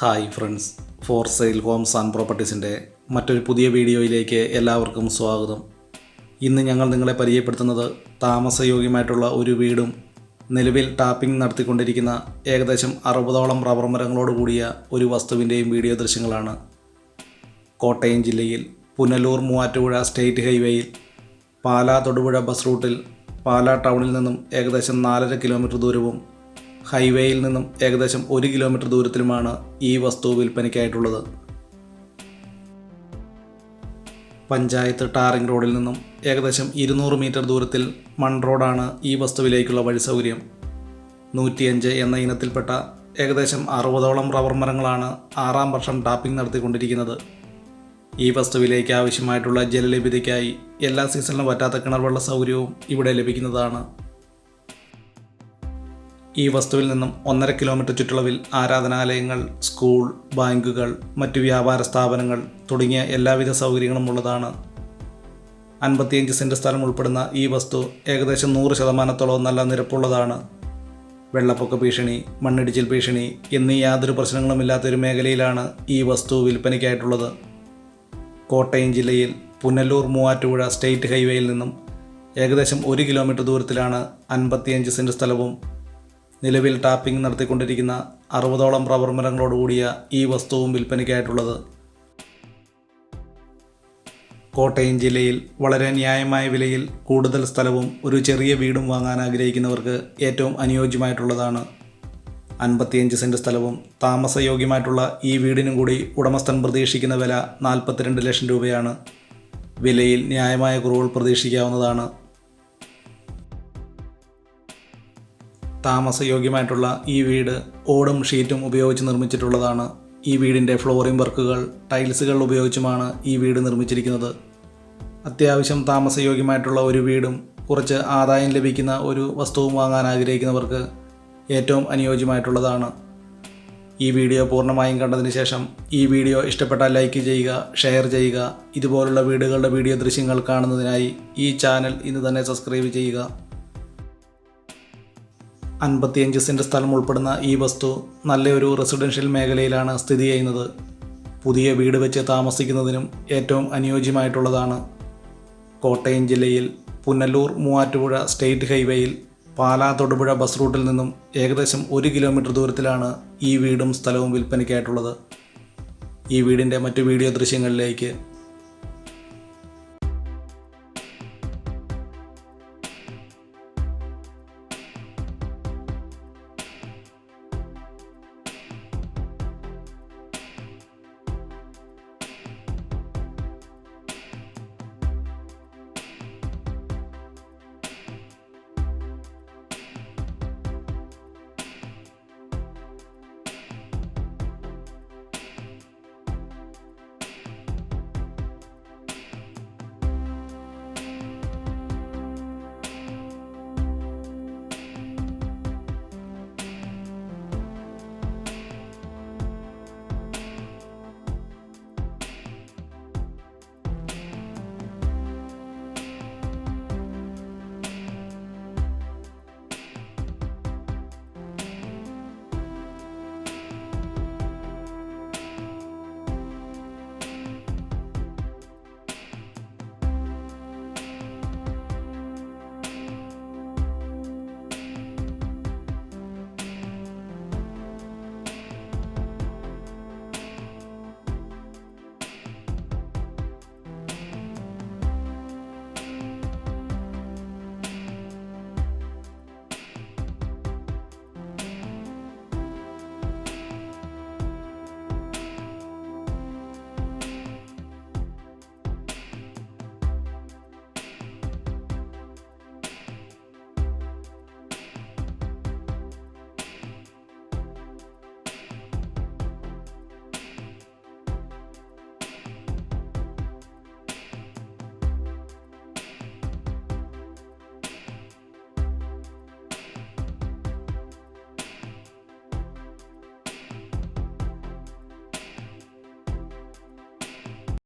Hi friends, for sale homes and പ്രോപ്പർട്ടീസിൻ്റെ മറ്റൊരു പുതിയ വീഡിയോയിലേക്ക് എല്ലാവർക്കും സ്വാഗതം. ഇന്ന് ഞങ്ങൾ നിങ്ങളെ പരിചയപ്പെടുത്തുന്നത് താമസയോഗ്യമായിട്ടുള്ള ഒരു വീടും നിലവിൽ ടാപ്പിംഗ് നടത്തിക്കൊണ്ടിരിക്കുന്ന ഏകദേശം 60ഓളം റബ്ബർ മരങ്ങളോട് കൂടിയ ഒരു വസ്തുവിൻ്റെയും വീഡിയോ ദൃശ്യങ്ങളാണ്. കോട്ടയം ജില്ലയിൽ പുനലൂർ മൂവാറ്റുപുഴ സ്റ്റേറ്റ് ഹൈവേയിൽ പാലാ തൊടുപുഴ ബസ് റൂട്ടിൽ പാലാ ടൗണിൽ നിന്നും ഏകദേശം 4.5 കിലോമീറ്റർ ദൂരവും ഹൈവേയിൽ നിന്നും ഏകദേശം 1 കിലോമീറ്റർ ദൂരത്തിലുമാണ് ഈ വസ്തു വിൽപ്പനയ്ക്കായിട്ടുള്ളത്. പഞ്ചായത്ത് ടാറിംഗ് റോഡിൽ നിന്നും ഏകദേശം 200 മീറ്റർ ദൂരത്തിൽ മൺ റോഡാണ് ഈ വസ്തുവിലേക്കുള്ള വഴി സൗകര്യം. 105 എന്ന ഇനത്തിൽപ്പെട്ട ഏകദേശം 60ഓളം റബ്ബർ മരങ്ങളാണ് 6ാം വർഷം ടാപ്പിംഗ് നടത്തിക്കൊണ്ടിരിക്കുന്നത്. ഈ വസ്തുവിലേക്ക് ആവശ്യമായിട്ടുള്ള ജലലഭ്യതയ്ക്കായി എല്ലാ സീസണിലും വറ്റാത്ത കിണർവെള്ള സൗകര്യവും ഇവിടെ ലഭിക്കുന്നതാണ്. ഈ വസ്തുവിൽ നിന്നും 1.5 കിലോമീറ്റർ ചുറ്റളവിൽ ആരാധനാലയങ്ങൾ, സ്കൂൾ, ബാങ്കുകൾ, മറ്റു വ്യാപാര സ്ഥാപനങ്ങൾ തുടങ്ങിയ എല്ലാവിധ സൗകര്യങ്ങളും ഉള്ളതാണ്. 55 സെൻറ്റ് സ്ഥലം ഉൾപ്പെടുന്ന ഈ വസ്തു ഏകദേശം 100% നല്ല നിരപ്പുള്ളതാണ്. വെള്ളപ്പൊക്ക ഭീഷണി, മണ്ണിടിച്ചിൽ ഭീഷണി എന്നീ യാതൊരു പ്രശ്നങ്ങളുമില്ലാത്തൊരു മേഖലയിലാണ് ഈ വസ്തു വിൽപ്പനയ്ക്കായിട്ടുള്ളത്. കോട്ടയം ജില്ലയിൽ പുനലൂർ മൂവാറ്റുപുഴ സ്റ്റേറ്റ് ഹൈവേയിൽ നിന്നും ഏകദേശം 1 കിലോമീറ്റർ ദൂരത്തിലാണ് 55 സെൻറ്റ് സ്ഥലവും നിലവിൽ ടാപ്പിംഗ് നടത്തിക്കൊണ്ടിരിക്കുന്ന 60ഓളം റബ്ബർ മരങ്ങളോടുകൂടിയ ഈ വസ്തുവും വിൽപ്പനയ്ക്കായിട്ടുള്ളത്. കോട്ടയം ജില്ലയിൽ വളരെ ന്യായമായ വിലയിൽ കൂടുതൽ സ്ഥലവും ഒരു ചെറിയ വീടും വാങ്ങാൻ ആഗ്രഹിക്കുന്നവർക്ക് ഏറ്റവും അനുയോജ്യമായിട്ടുള്ളതാണ്. 55 സെൻറ്റ് സ്ഥലവും താമസയോഗ്യമായിട്ടുള്ള ഈ വീടിനും കൂടി ഉടമസ്ഥൻ പ്രതീക്ഷിക്കുന്ന വില 42 ലക്ഷം രൂപയാണ്. വിലയിൽ ന്യായമായ കുറവുകൾ പ്രതീക്ഷിക്കാവുന്നതാണ്. താമസയോഗ്യമായിട്ടുള്ള ഈ വീട് ഓടും ഷീറ്റും ഉപയോഗിച്ച് നിർമ്മിച്ചിട്ടുള്ളതാണ്. ഈ വീടിൻ്റെ ഫ്ലോറിംഗ് വർക്കുകൾ ടൈൽസുകൾ ഉപയോഗിച്ചുമാണ് ഈ വീട് നിർമ്മിച്ചിരിക്കുന്നത്. അത്യാവശ്യം താമസയോഗ്യമായിട്ടുള്ള ഒരു വീടും കുറച്ച് ആദായം ലഭിക്കുന്ന ഒരു വസ്തുവും വാങ്ങാൻ ആഗ്രഹിക്കുന്നവർക്ക് ഏറ്റവും അനുയോജ്യമായിട്ടുള്ളതാണ്. ഈ വീഡിയോ പൂർണ്ണമായും കണ്ടതിന് ശേഷം ഈ വീഡിയോ ഇഷ്ടപ്പെട്ടാൽ ലൈക്ക് ചെയ്യുക, ഷെയർ ചെയ്യുക. ഇതുപോലുള്ള വീടുകളുടെ വീഡിയോ ദൃശ്യങ്ങൾ കാണുന്നതിനായി ഈ ചാനൽ ഇന്ന് തന്നെ സബ്സ്ക്രൈബ് ചെയ്യുക. 55 സെൻറ്റ് സ്ഥലം ഉൾപ്പെടുന്ന ഈ വസ്തു നല്ലൊരു റെസിഡൻഷ്യൽ മേഖലയിലാണ് സ്ഥിതി ചെയ്യുന്നത്. പുതിയ വീട് വെച്ച് താമസിക്കുന്നതിനും ഏറ്റവും അനുയോജ്യമായിട്ടുള്ളതാണ്. കോട്ടയം ജില്ലയിൽ പുനലൂർ മൂവാറ്റുപുഴ സ്റ്റേറ്റ് ഹൈവേയിൽ പാലാ തൊടുപുഴ ബസ് റൂട്ടിൽ നിന്നും ഏകദേശം 1 കിലോമീറ്റർ ദൂരത്തിലാണ് ഈ വീടും സ്ഥലവും വിൽപ്പനയ്ക്കായിട്ടുള്ളത്. ഈ വീടിൻ്റെ മറ്റു വീഡിയോ ദൃശ്യങ്ങളിലേക്ക്